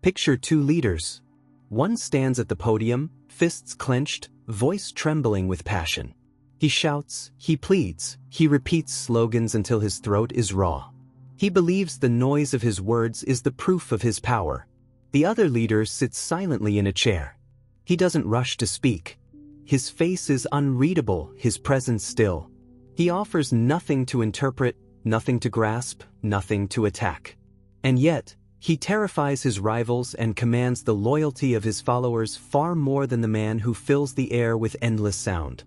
Picture two leaders. One stands at the podium, fists clenched, voice trembling with passion. He shouts, he pleads, he repeats slogans until his throat is raw. He believes the noise of his words is the proof of his power. The other leader sits silently in a chair. He doesn't rush to speak. His face is unreadable, his presence still. He offers nothing to interpret, nothing to grasp, nothing to attack. And yet, he terrifies his rivals and commands the loyalty of his followers far more than the man who fills the air with endless sound.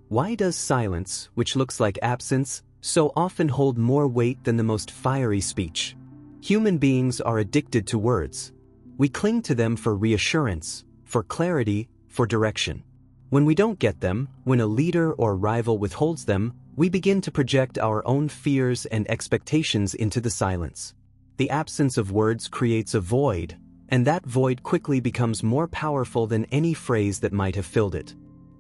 Why does silence, which looks like absence, so often hold more weight than the most fiery speech? Human beings are addicted to words. We cling to them for reassurance, for clarity, for direction. When we don't get them, when a leader or rival withholds them, we begin to project our own fears and expectations into the silence. The absence of words creates a void, and that void quickly becomes more powerful than any phrase that might have filled it.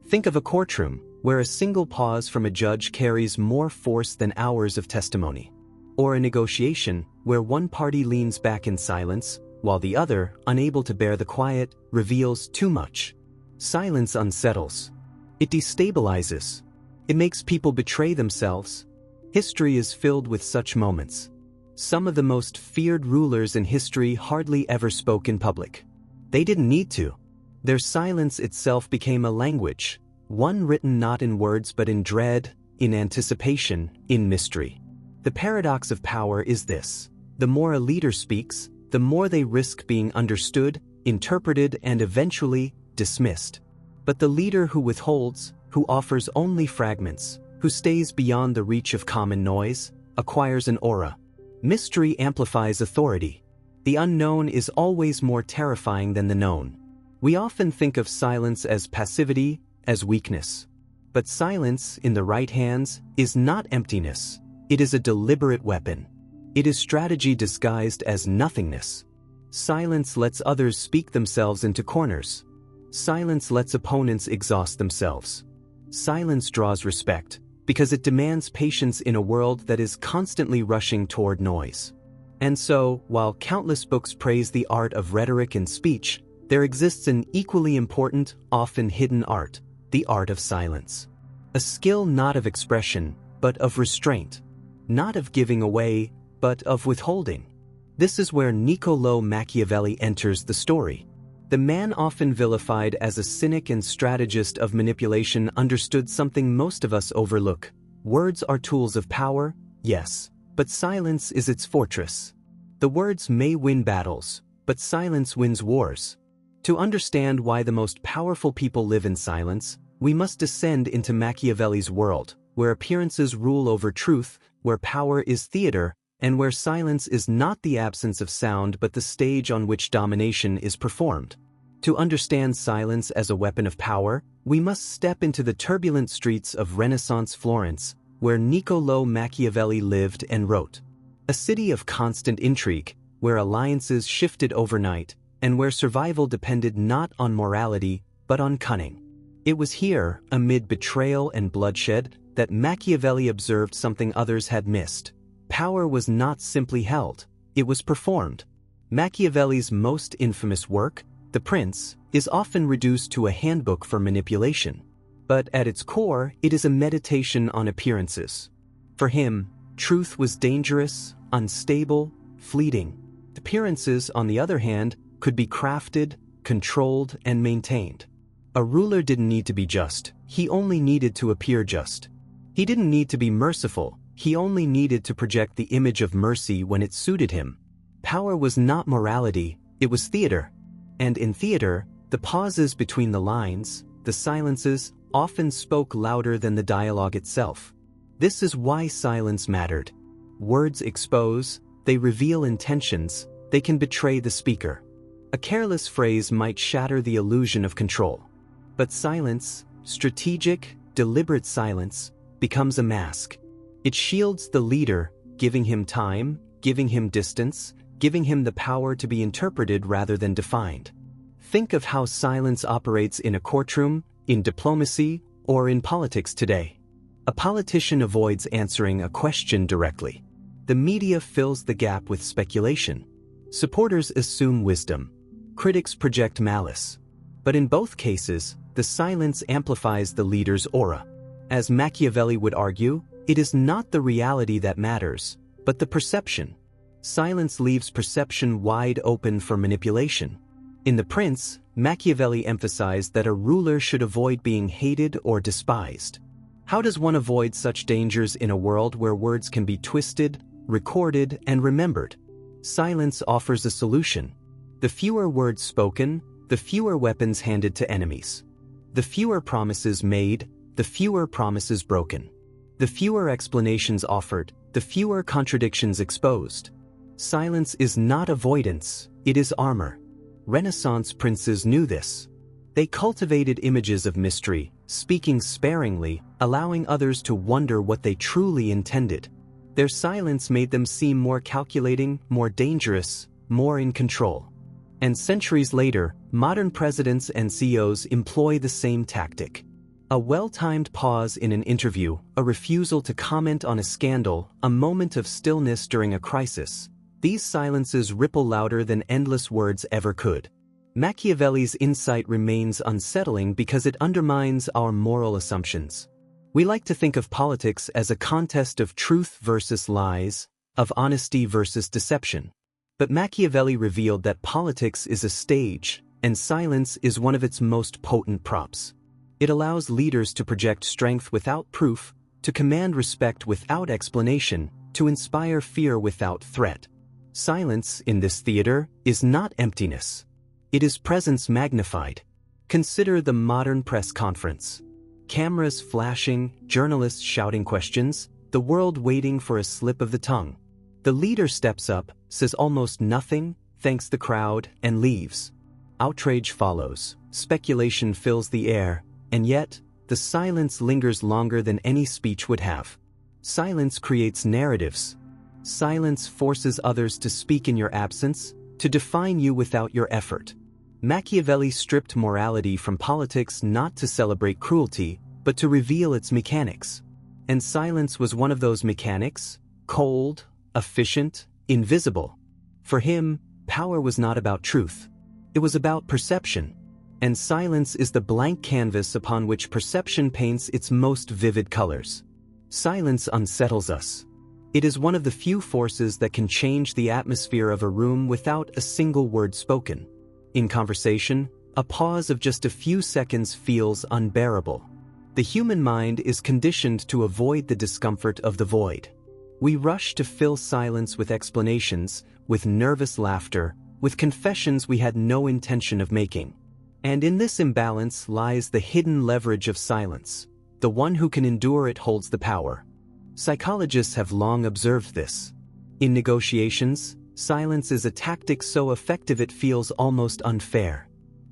Think of a courtroom, where a single pause from a judge carries more force than hours of testimony. Or a negotiation, where one party leans back in silence, while the other, unable to bear the quiet, reveals too much. Silence unsettles. It destabilizes. It makes people betray themselves. History is filled with such moments. Some of the most feared rulers in history hardly ever spoke in public. They didn't need to. Their silence itself became a language, one written not in words but in dread, in anticipation, in mystery. The paradox of power is this: the more a leader speaks, the more they risk being understood, interpreted, and eventually dismissed. But the leader who withholds, who offers only fragments, who stays beyond the reach of common noise, acquires an aura. Mystery amplifies authority. The unknown is always more terrifying than the known. We often think of silence as passivity, as weakness. But silence, in the right hands, is not emptiness. It is a deliberate weapon. It is strategy disguised as nothingness. Silence lets others speak themselves into corners. Silence lets opponents exhaust themselves. Silence draws respect, because it demands patience in a world that is constantly rushing toward noise. And so, while countless books praise the art of rhetoric and speech, there exists an equally important, often hidden art, the art of silence. A skill not of expression, but of restraint. Not of giving away, but of withholding. This is where Niccolò Machiavelli enters the story. The man often vilified as a cynic and strategist of manipulation understood something most of us overlook. Words are tools of power, yes, but silence is its fortress. The words may win battles, but silence wins wars. To understand why the most powerful people live in silence, we must descend into Machiavelli's world, where appearances rule over truth, where power is theater, and where silence is not the absence of sound but the stage on which domination is performed. To understand silence as a weapon of power, we must step into the turbulent streets of Renaissance Florence, where Niccolò Machiavelli lived and wrote. A city of constant intrigue, where alliances shifted overnight, and where survival depended not on morality, but on cunning. It was here, amid betrayal and bloodshed, that Machiavelli observed something others had missed. Power was not simply held, it was performed. Machiavelli's most infamous work, The Prince, is often reduced to a handbook for manipulation. But at its core, it is a meditation on appearances. For him, truth was dangerous, unstable, fleeting. Appearances, on the other hand, could be crafted, controlled, and maintained. A ruler didn't need to be just, he only needed to appear just. He didn't need to be merciful, he only needed to project the image of mercy when it suited him. Power was not morality, it was theater. And in theater, the pauses between the lines, the silences, often spoke louder than the dialogue itself. This is why silence mattered. Words expose, they reveal intentions, they can betray the speaker. A careless phrase might shatter the illusion of control. But silence, strategic, deliberate silence, becomes a mask. It shields the leader, giving him time, giving him distance, giving him the power to be interpreted rather than defined. Think of how silence operates in a courtroom, in diplomacy, or in politics today. A politician avoids answering a question directly. The media fills the gap with speculation. Supporters assume wisdom. critics project malice. But in both cases, the silence amplifies the leader's aura. As Machiavelli would argue, it is not the reality that matters, but the perception. Silence leaves perception wide open for manipulation. In The Prince, Machiavelli emphasized that a ruler should avoid being hated or despised. How does one avoid such dangers in a world where words can be twisted, recorded, and remembered? Silence offers a solution. The fewer words spoken, the fewer weapons handed to enemies. The fewer promises made, the fewer promises broken. The fewer explanations offered, the fewer contradictions exposed. Silence is not avoidance, it is armor. Renaissance princes knew this. They cultivated images of mystery, speaking sparingly, allowing others to wonder what they truly intended. Their silence made them seem more calculating, more dangerous, more in control. And centuries later, modern presidents and CEOs employ the same tactic. A well-timed pause in an interview, a refusal to comment on a scandal, a moment of stillness during a crisis. These silences ripple louder than endless words ever could. Machiavelli's insight remains unsettling because it undermines our moral assumptions. We like to think of politics as a contest of truth versus lies, of honesty versus deception. But Machiavelli revealed that politics is a stage, and silence is one of its most potent props. It allows leaders to project strength without proof, to command respect without explanation, to inspire fear without threat. Silence, in this theater, is not emptiness. It is presence magnified. Consider the modern press conference. Cameras flashing, journalists shouting questions, the world waiting for a slip of the tongue. The leader steps up, says almost nothing, thanks the crowd, and leaves. Outrage follows, speculation fills the air, and yet, the silence lingers longer than any speech would have. Silence creates narratives. Silence forces others to speak in your absence, to define you without your effort. Machiavelli stripped morality from politics not to celebrate cruelty, but to reveal its mechanics. And silence was one of those mechanics, cold, efficient, invisible. For him, power was not about truth. It was about perception. And silence is the blank canvas upon which perception paints its most vivid colors. Silence unsettles us. It is one of the few forces that can change the atmosphere of a room without a single word spoken. In conversation, a pause of just a few seconds feels unbearable. The human mind is conditioned to avoid the discomfort of the void. We rush to fill silence with explanations, with nervous laughter, with confessions we had no intention of making. And in this imbalance lies the hidden leverage of silence. The one who can endure it holds the power. Psychologists have long observed this. In negotiations, silence is a tactic so effective it feels almost unfair.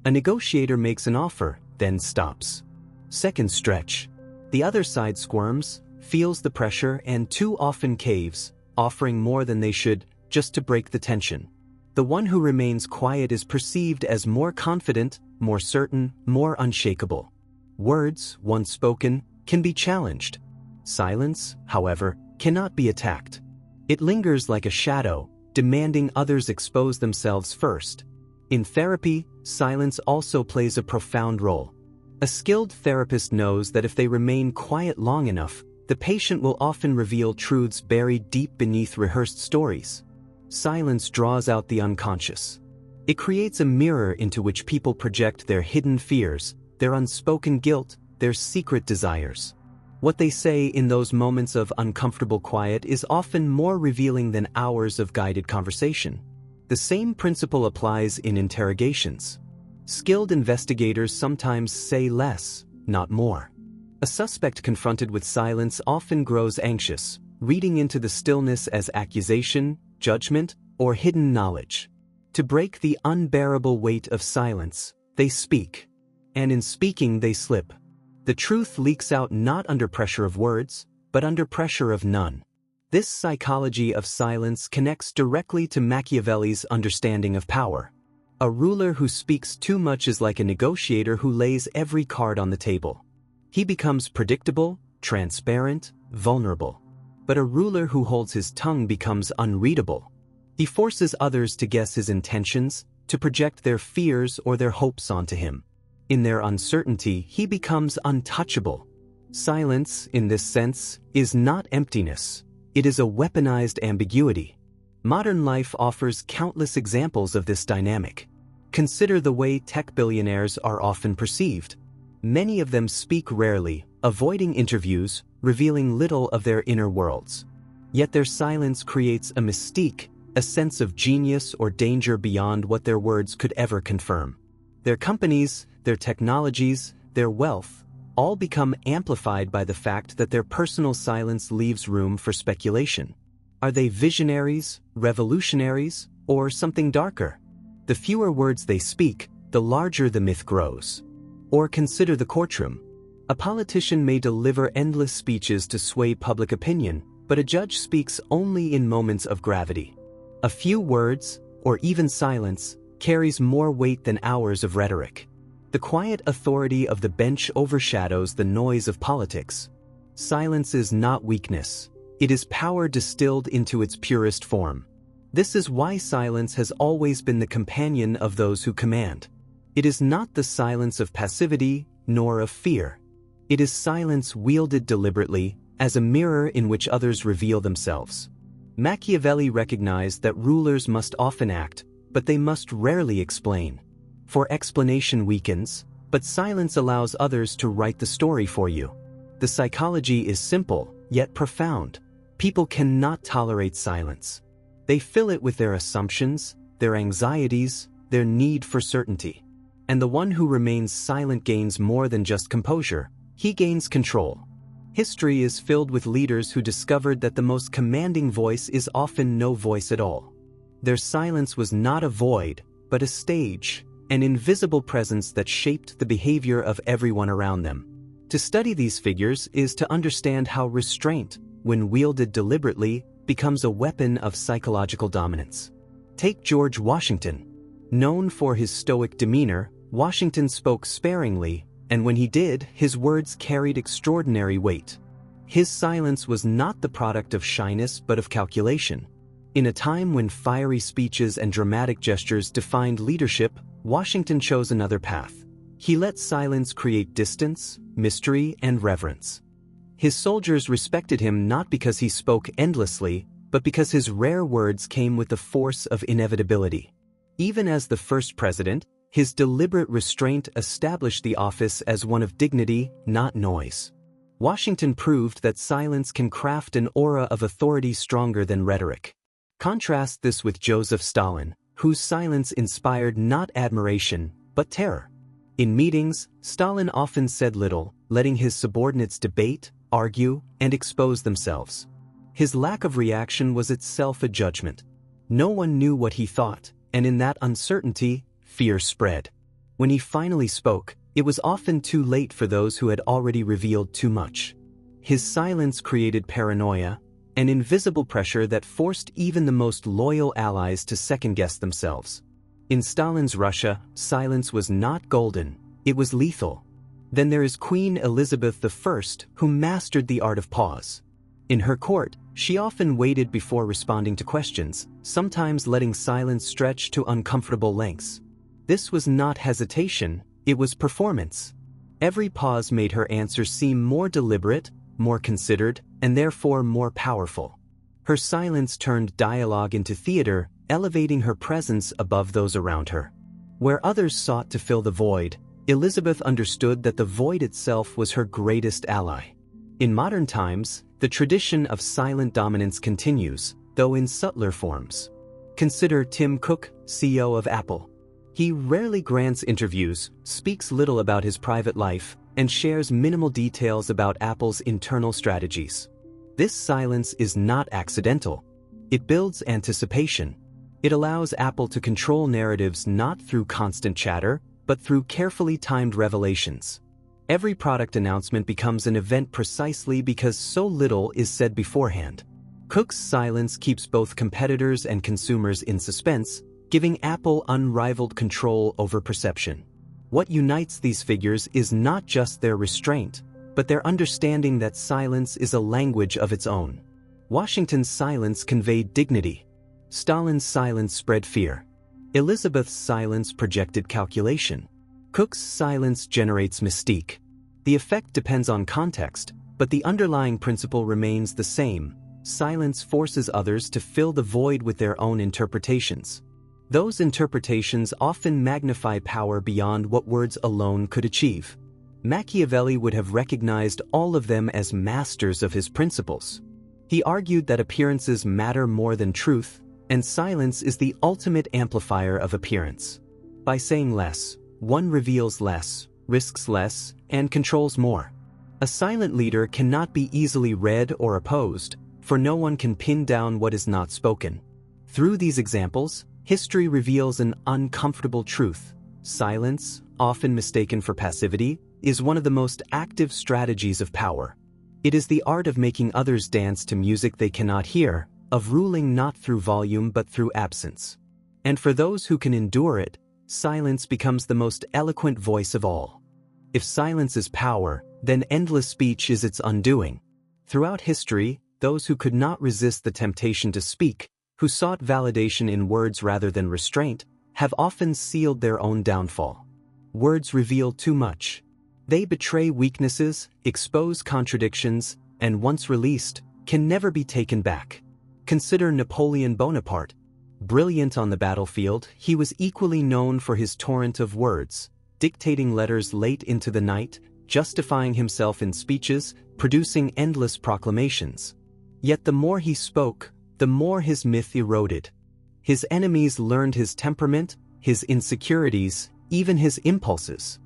A negotiator makes an offer, then stops. Seconds stretch. The other side squirms, feels the pressure, and too often caves, offering more than they should, just to break the tension. The one who remains quiet is perceived as more confident, more certain, more unshakable. Words, once spoken, can be challenged. Silence, however, cannot be attacked. It lingers like a shadow, demanding others expose themselves first. In therapy, silence also plays a profound role. A skilled therapist knows that if they remain quiet long enough, the patient will often reveal truths buried deep beneath rehearsed stories. Silence draws out the unconscious. It creates a mirror into which people project their hidden fears, their unspoken guilt, their secret desires. What they say in those moments of uncomfortable quiet is often more revealing than hours of guided conversation. The same principle applies in interrogations. Skilled investigators sometimes say less, not more. A suspect confronted with silence often grows anxious, reading into the stillness as accusation, judgment, or hidden knowledge. To break the unbearable weight of silence, they speak. And in speaking they slip. The truth leaks out not under pressure of words, but under pressure of none. This psychology of silence connects directly to Machiavelli's understanding of power. A ruler who speaks too much is like a negotiator who lays every card on the table. He becomes predictable, transparent, vulnerable. But a ruler who holds his tongue becomes unreadable. He forces others to guess his intentions, to project their fears or their hopes onto him. In their uncertainty, he becomes untouchable. Silence, in this sense, is not emptiness. It is a weaponized ambiguity. Modern life offers countless examples of this dynamic. Consider the way tech billionaires are often perceived. Many of them speak rarely, avoiding interviews, revealing little of their inner worlds. Yet their silence creates a mystique, a sense of genius or danger beyond what their words could ever confirm. Their companies, their technologies, their wealth, all become amplified by the fact that their personal silence leaves room for speculation. Are they visionaries, revolutionaries, or something darker? The fewer words they speak, the larger the myth grows. Or consider the courtroom. A politician may deliver endless speeches to sway public opinion, but a judge speaks only in moments of gravity. A few words, or even silence, carries more weight than hours of rhetoric. The quiet authority of the bench overshadows the noise of politics. Silence is not weakness. It is power distilled into its purest form. This is why silence has always been the companion of those who command. It is not the silence of passivity, nor of fear. It is silence wielded deliberately, as a mirror in which others reveal themselves. Machiavelli recognized that rulers must often act, but they must rarely explain. For explanation weakens, but silence allows others to write the story for you. The psychology is simple, yet profound. People cannot tolerate silence. They fill it with their assumptions, their anxieties, their need for certainty. And the one who remains silent gains more than just composure, he gains control. History is filled with leaders who discovered that the most commanding voice is often no voice at all. Their silence was not a void, but a stage, an invisible presence that shaped the behavior of everyone around them. To study these figures is to understand how restraint, when wielded deliberately, becomes a weapon of psychological dominance. Take George Washington. Known for his stoic demeanor, Washington spoke sparingly, and when he did, his words carried extraordinary weight. His silence was not the product of shyness but of calculation. In a time when fiery speeches and dramatic gestures defined leadership, Washington chose another path. He let silence create distance, mystery, and reverence. His soldiers respected him not because he spoke endlessly, but because his rare words came with the force of inevitability. Even as the first president, his deliberate restraint established the office as one of dignity, not noise. Washington proved that silence can craft an aura of authority stronger than rhetoric. Contrast this with Joseph Stalin, whose silence inspired not admiration, but terror. In meetings, Stalin often said little, letting his subordinates debate, argue, and expose themselves. His lack of reaction was itself a judgment. No one knew what he thought, and in that uncertainty, fear spread. When he finally spoke, it was often too late for those who had already revealed too much. His silence created paranoia, an invisible pressure that forced even the most loyal allies to second-guess themselves. In Stalin's Russia, silence was not golden, it was lethal. Then there is Queen Elizabeth I, who mastered the art of pause. In her court, she often waited before responding to questions, sometimes letting silence stretch to uncomfortable lengths. This was not hesitation, it was performance. Every pause made her answer seem more deliberate, more considered, and therefore more powerful. Her silence turned dialogue into theater, elevating her presence above those around her. Where others sought to fill the void, Elizabeth understood that the void itself was her greatest ally. In modern times, the tradition of silent dominance continues, though in subtler forms. Consider Tim Cook, CEO of Apple. He rarely grants interviews, speaks little about his private life, and shares minimal details about Apple's internal strategies. This silence is not accidental. It builds anticipation. It allows Apple to control narratives not through constant chatter, but through carefully timed revelations. Every product announcement becomes an event precisely because so little is said beforehand. Cook's silence keeps both competitors and consumers in suspense, giving Apple unrivaled control over perception. What unites these figures is not just their restraint, but their understanding that silence is a language of its own. Washington's silence conveyed dignity. Stalin's silence spread fear. Elizabeth's silence projected calculation. Cook's silence generates mystique. The effect depends on context, but the underlying principle remains the same. Silence forces others to fill the void with their own interpretations. Those interpretations often magnify power beyond what words alone could achieve. Machiavelli would have recognized all of them as masters of his principles. He argued that appearances matter more than truth, and silence is the ultimate amplifier of appearance. By saying less, one reveals less, risks less, and controls more. A silent leader cannot be easily read or opposed, for no one can pin down what is not spoken. Through these examples, history reveals an uncomfortable truth. Silence, often mistaken for passivity, is one of the most active strategies of power. It is the art of making others dance to music they cannot hear, of ruling not through volume but through absence. And for those who can endure it, silence becomes the most eloquent voice of all. If silence is power, then endless speech is its undoing. Throughout history, those who could not resist the temptation to speak, who sought validation in words rather than restraint, have often sealed their own downfall. Words reveal too much. They betray weaknesses, expose contradictions, and once released, can never be taken back. Consider Napoleon Bonaparte. Brilliant on the battlefield, he was equally known for his torrent of words, dictating letters late into the night, justifying himself in speeches, producing endless proclamations. Yet the more he spoke, the more his myth eroded. His enemies learned his temperament, his insecurities, even his impulses.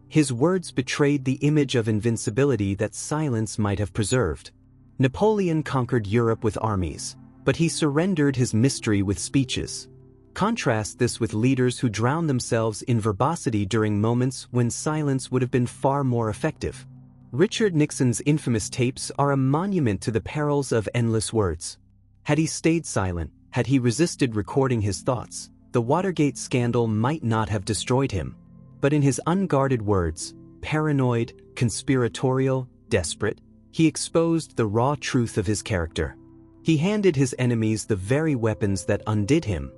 His words betrayed the image of invincibility that silence might have preserved. Napoleon conquered Europe with armies, but he surrendered his mystery with speeches. Contrast this with leaders who drown themselves in verbosity during moments when silence would have been far more effective. Richard Nixon's infamous tapes are a monument to the perils of endless words. Had he stayed silent, had he resisted recording his thoughts, the Watergate scandal might not have destroyed him. But in his unguarded words, paranoid, conspiratorial, desperate, he exposed the raw truth of his character. He handed his enemies the very weapons that undid him.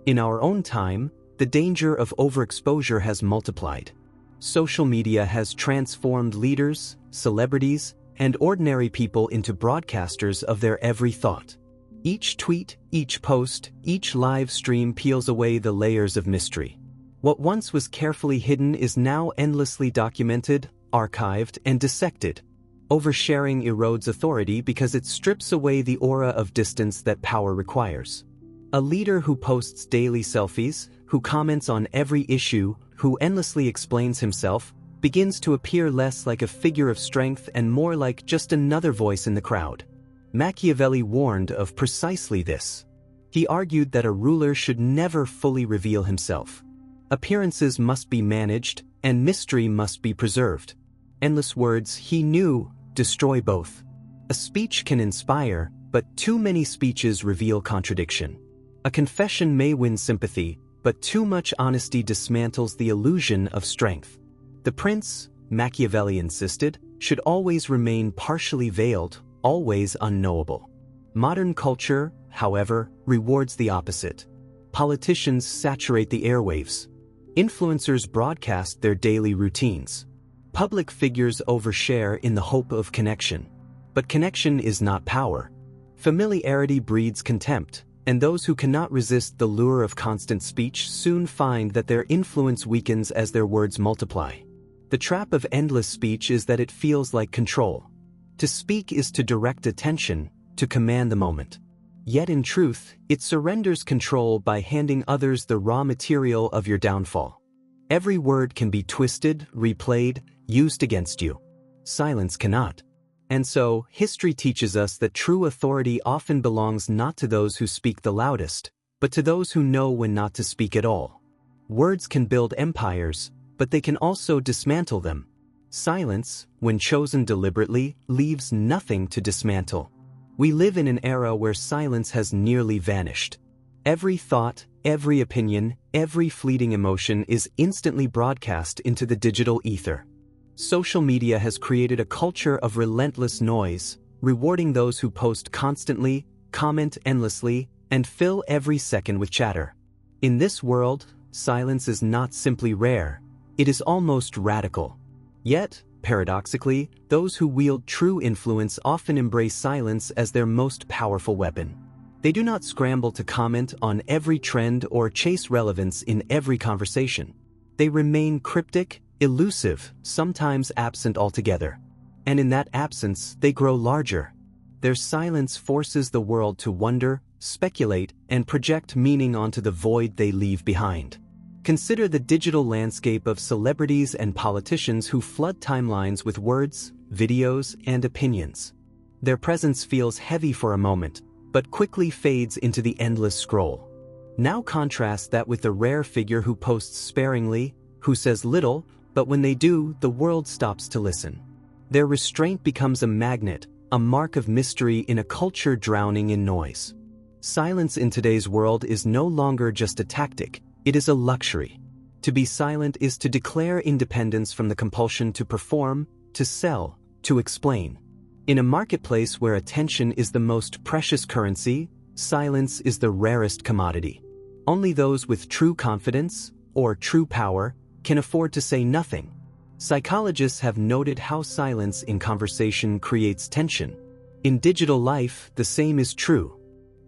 In our own time, the danger of overexposure has multiplied. Social media has transformed leaders, celebrities, and ordinary people into broadcasters of their every thought. Each tweet, each post, each live stream peels away the layers of mystery. What once was carefully hidden is now endlessly documented, archived, and dissected. Oversharing erodes authority because it strips away the aura of distance that power requires. A leader who posts daily selfies, who comments on every issue, who endlessly explains himself, begins to appear less like a figure of strength and more like just another voice in the crowd. Machiavelli warned of precisely this. He argued that a ruler should never fully reveal himself. Appearances must be managed, and mystery must be preserved. Endless words, he knew, destroy both. A speech can inspire, but too many speeches reveal contradiction. A confession may win sympathy, but too much honesty dismantles the illusion of strength. The prince, Machiavelli insisted, should always remain partially veiled, always unknowable. Modern culture, however, rewards the opposite. Politicians saturate the airwaves. Influencers broadcast their daily routines. Public figures overshare in the hope of connection. But connection is not power. Familiarity breeds contempt, and those who cannot resist the lure of constant speech soon find that their influence weakens as their words multiply. The trap of endless speech is that it feels like control. To speak is to direct attention, to command the moment. Yet in truth, it surrenders control by handing others the raw material of your downfall. Every word can be twisted, replayed, used against you. Silence cannot. And so, history teaches us that true authority often belongs not to those who speak the loudest, but to those who know when not to speak at all. Words can build empires, but they can also dismantle them. Silence, when chosen deliberately, leaves nothing to dismantle. We live in an era where silence has nearly vanished. Every thought, every opinion, every fleeting emotion is instantly broadcast into the digital ether. Social media has created a culture of relentless noise, rewarding those who post constantly, comment endlessly, and fill every second with chatter. In this world, silence is not simply rare, it is almost radical. Yet, paradoxically, those who wield true influence often embrace silence as their most powerful weapon. They do not scramble to comment on every trend or chase relevance in every conversation. They remain cryptic, elusive, sometimes absent altogether. And in that absence, they grow larger. Their silence forces the world to wonder, speculate, and project meaning onto the void they leave behind. Consider the digital landscape of celebrities and politicians who flood timelines with words, videos, and opinions. Their presence feels heavy for a moment, but quickly fades into the endless scroll. Now contrast that with the rare figure who posts sparingly, who says little, but when they do, the world stops to listen. Their restraint becomes a magnet, a mark of mystery in a culture drowning in noise. Silence in today's world is no longer just a tactic, it is a luxury. To be silent is to declare independence from the compulsion to perform, to sell, to explain. In a marketplace where attention is the most precious currency, silence is the rarest commodity. Only those with true confidence, or true power, can afford to say nothing. Psychologists have noted how silence in conversation creates tension. In digital life, the same is true.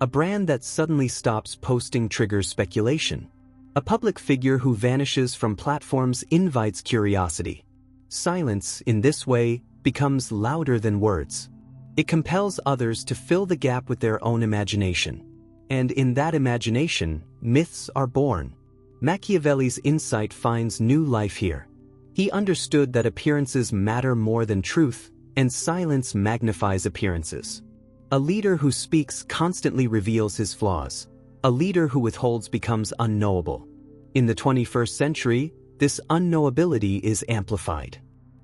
A brand that suddenly stops posting triggers speculation. A public figure who vanishes from platforms invites curiosity. Silence, in this way, becomes louder than words. It compels others to fill the gap with their own imagination. And in that imagination, myths are born. Machiavelli's insight finds new life here. He understood that appearances matter more than truth, and silence magnifies appearances. A leader who speaks constantly reveals his flaws. A leader who withholds becomes unknowable. In the 21st century, this unknowability is amplified.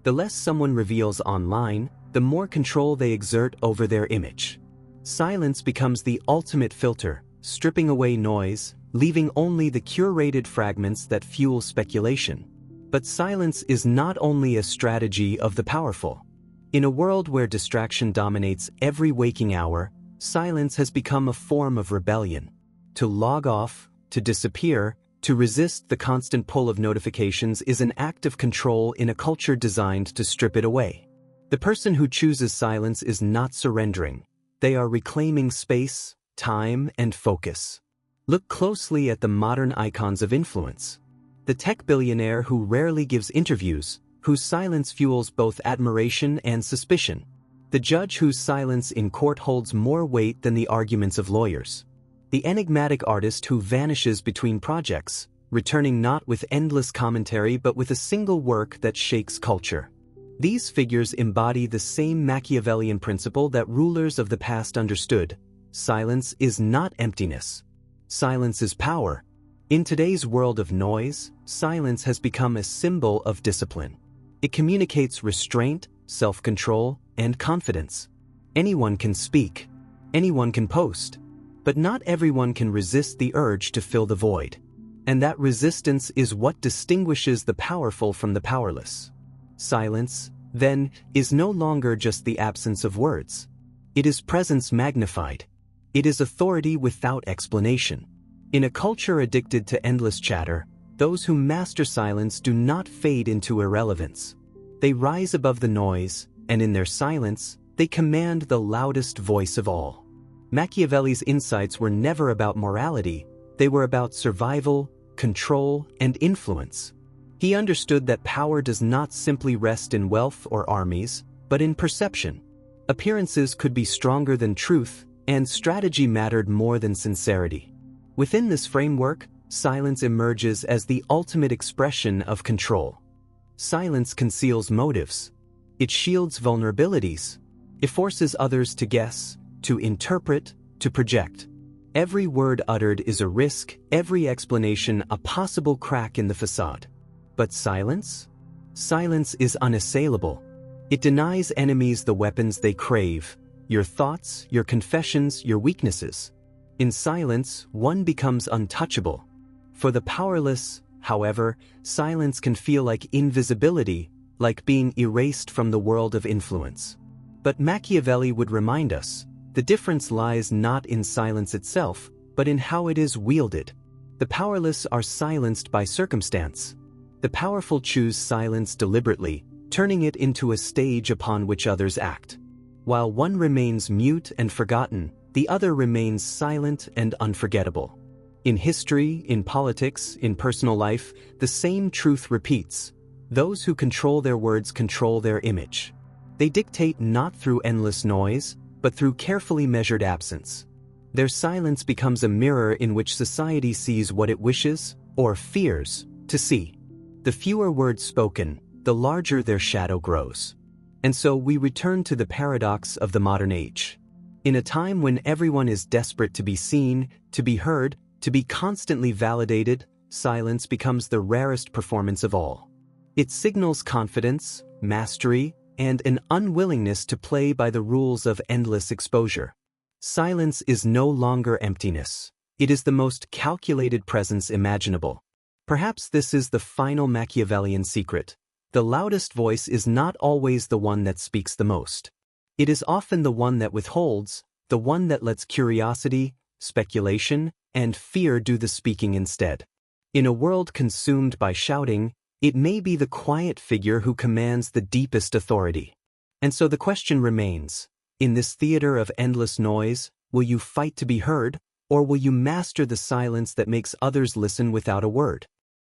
The less someone reveals online, the more control they exert over their image. Silence becomes the ultimate filter, stripping away noise, leaving only the curated fragments that fuel speculation. But silence is not only a strategy of the powerful. In a world where distraction dominates every waking hour, silence has become a form of rebellion. To log off, to disappear, to resist the constant pull of notifications is an act of control in a culture designed to strip it away. The person who chooses silence is not surrendering. They are reclaiming space, time, and focus. Look closely at the modern icons of influence. The tech billionaire who rarely gives interviews, whose silence fuels both admiration and suspicion. The judge whose silence in court holds more weight than the arguments of lawyers. The enigmatic artist who vanishes between projects, returning not with endless commentary but with a single work that shakes culture. These figures embody the same Machiavellian principle that rulers of the past understood. Silence is not emptiness. Silence is power. In today's world of noise, silence has become a symbol of discipline. It communicates restraint, self-control, and confidence. Anyone can speak. Anyone can post. But not everyone can resist the urge to fill the void. And that resistance is what distinguishes the powerful from the powerless. Silence, then, is no longer just the absence of words. It is presence magnified. It is authority without explanation. In a culture addicted to endless chatter, those who master silence do not fade into irrelevance. They rise above the noise, and in their silence, they command the loudest voice of all. Machiavelli's insights were never about morality, they were about survival, control, and influence. He understood that power does not simply rest in wealth or armies, but in perception. Appearances could be stronger than truth, and strategy mattered more than sincerity. Within this framework, silence emerges as the ultimate expression of control. Silence conceals motives. It shields vulnerabilities. It forces others to guess, to interpret, to project. Every word uttered is a risk, every explanation a possible crack in the facade. But silence? Silence is unassailable. It denies enemies the weapons they crave, your thoughts, your confessions, your weaknesses. In silence, one becomes untouchable. For the powerless, however, silence can feel like invisibility, like being erased from the world of influence. But Machiavelli would remind us, the difference lies not in silence itself, but in how it is wielded. The powerless are silenced by circumstance. The powerful choose silence deliberately, turning it into a stage upon which others act. While one remains mute and forgotten, the other remains silent and unforgettable. In history, in politics, in personal life, the same truth repeats. Those who control their words control their image. They dictate not through endless noise, but through carefully measured absence. Their silence becomes a mirror in which society sees what it wishes, or fears, to see. The fewer words spoken, the larger their shadow grows. And so we return to the paradox of the modern age. In a time when everyone is desperate to be seen, to be heard, to be constantly validated, silence becomes the rarest performance of all. It signals confidence, mastery, and an unwillingness to play by the rules of endless exposure. Silence is no longer emptiness. It is the most calculated presence imaginable. Perhaps this is the final Machiavellian secret. The loudest voice is not always the one that speaks the most. It is often the one that withholds, the one that lets curiosity, speculation, and fear do the speaking instead. In a world consumed by shouting, it may be the quiet figure who commands the deepest authority. And so the question remains, in this theater of endless noise, will you fight to be heard, or will you master the silence that makes others listen without a word?